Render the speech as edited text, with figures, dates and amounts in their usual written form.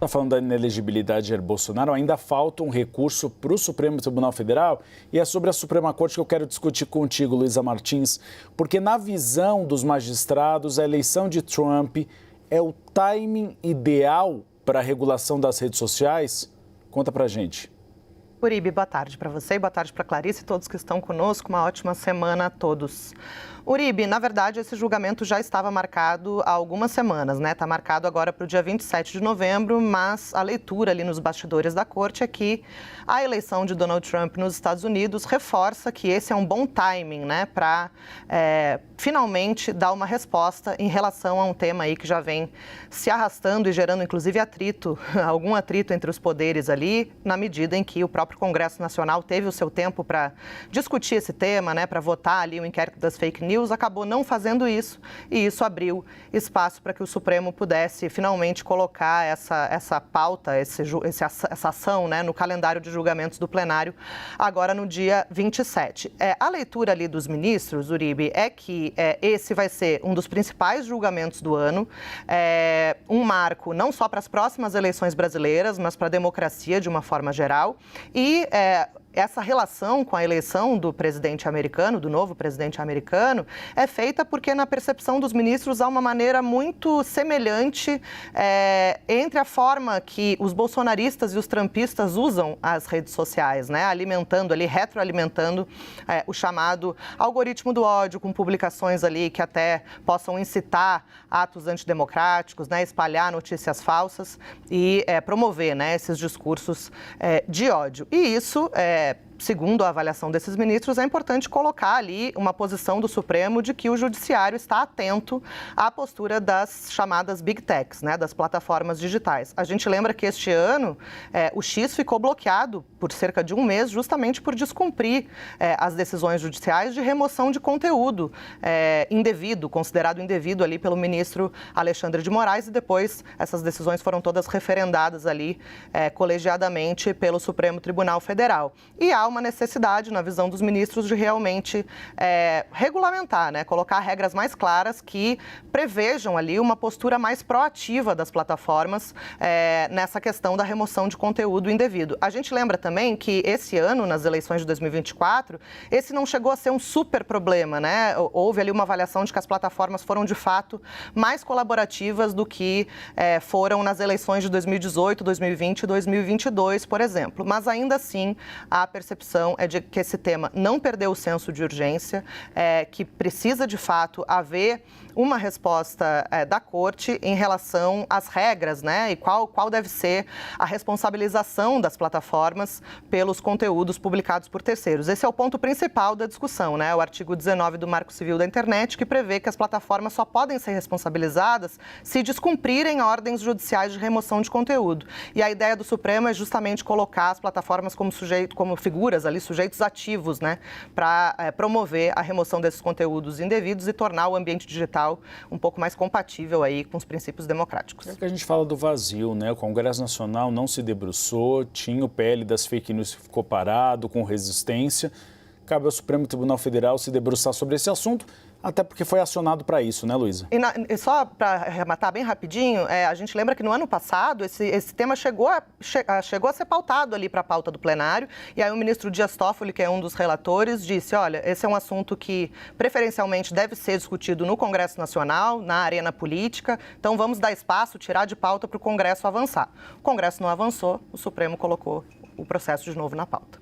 Está falando da inelegibilidade de Jair Bolsonaro, ainda falta um recurso para o Supremo Tribunal Federal e é sobre a Suprema Corte que eu quero discutir contigo, Luísa Martins, porque na visão dos magistrados, a eleição de Trump é o timing ideal para a regulação das redes sociais? Conta pra gente. Uribe, boa tarde para você e boa tarde para Clarice e todos que estão conosco. Uma ótima semana a todos. Uribe, na verdade, esse julgamento já estava marcado há algumas semanas, né? Está marcado agora para o dia 27 de novembro, mas a leitura ali nos bastidores da corte é que a eleição de Donald Trump nos Estados Unidos reforça que esse é um bom timing, né? Para finalmente dar uma resposta em relação a um tema aí que já vem se arrastando e gerando, inclusive, atrito, algum atrito entre os poderes ali, na medida em que o próprio Congresso Nacional teve o seu tempo para discutir esse tema, né? Para votar ali o inquérito das fake news, acabou não fazendo isso e isso abriu espaço para que o Supremo pudesse finalmente colocar essa pauta, essa ação, né, no calendário de julgamentos do plenário agora no dia 27. A leitura ali dos ministros, Uribe, é que esse vai ser um dos principais julgamentos do ano, um marco não só para as próximas eleições brasileiras, mas para a democracia de uma forma geral e essa relação com a eleição do presidente americano, do novo presidente americano, é feita porque, na percepção dos ministros, há uma maneira muito semelhante entre a forma que os bolsonaristas e os trumpistas usam as redes sociais, né? Alimentando ali, retroalimentando o chamado algoritmo do ódio, com publicações ali que até possam incitar atos antidemocráticos, né? Espalhar notícias falsas e promover, né, esses discursos de ódio. E isso segundo a avaliação desses ministros, é importante colocar ali uma posição do Supremo de que o Judiciário está atento à postura das chamadas Big Techs, né, das plataformas digitais. A gente lembra que este ano o X ficou bloqueado por cerca de um mês justamente por descumprir as decisões judiciais de remoção de conteúdo indevido, considerado indevido ali pelo ministro Alexandre de Moraes e depois essas decisões foram todas referendadas ali colegiadamente pelo Supremo Tribunal Federal. E há uma necessidade, na visão dos ministros, de realmente regulamentar, né? Colocar regras mais claras que prevejam ali uma postura mais proativa das plataformas nessa questão da remoção de conteúdo indevido. A gente lembra também que esse ano, nas eleições de 2024, esse não chegou a ser um super problema, né? Houve ali uma avaliação de que as plataformas foram, de fato, mais colaborativas do que foram nas eleições de 2018, 2020 e 2022, por exemplo. Mas, ainda assim, a percepção é de que esse tema não perdeu o senso de urgência, que precisa, de fato, haver uma resposta da Corte em relação às regras, né? E qual deve ser a responsabilização das plataformas pelos conteúdos publicados por terceiros. Esse é o ponto principal da discussão, né? O artigo 19 do Marco Civil da Internet, que prevê que as plataformas só podem ser responsabilizadas se descumprirem ordens judiciais de remoção de conteúdo. E a ideia do Supremo é justamente colocar as plataformas como figuras ali, sujeitos ativos, né? Para promover a remoção desses conteúdos indevidos e tornar o ambiente digital um pouco mais compatível aí com os princípios democráticos. É que a gente fala do vazio, né? O Congresso Nacional não se debruçou, tinha o PL das fake news que ficou parado, com resistência. Cabe ao Supremo Tribunal Federal se debruçar sobre esse assunto, até porque foi acionado para isso, né, Luísa? E só para arrematar bem rapidinho, a gente lembra que no ano passado esse tema chegou a ser pautado ali para a pauta do plenário, e aí o ministro Dias Toffoli, que é um dos relatores, disse, olha, esse é um assunto que preferencialmente deve ser discutido no Congresso Nacional, na arena política, então vamos dar espaço, tirar de pauta para o Congresso avançar. O Congresso não avançou, o Supremo colocou o processo de novo na pauta.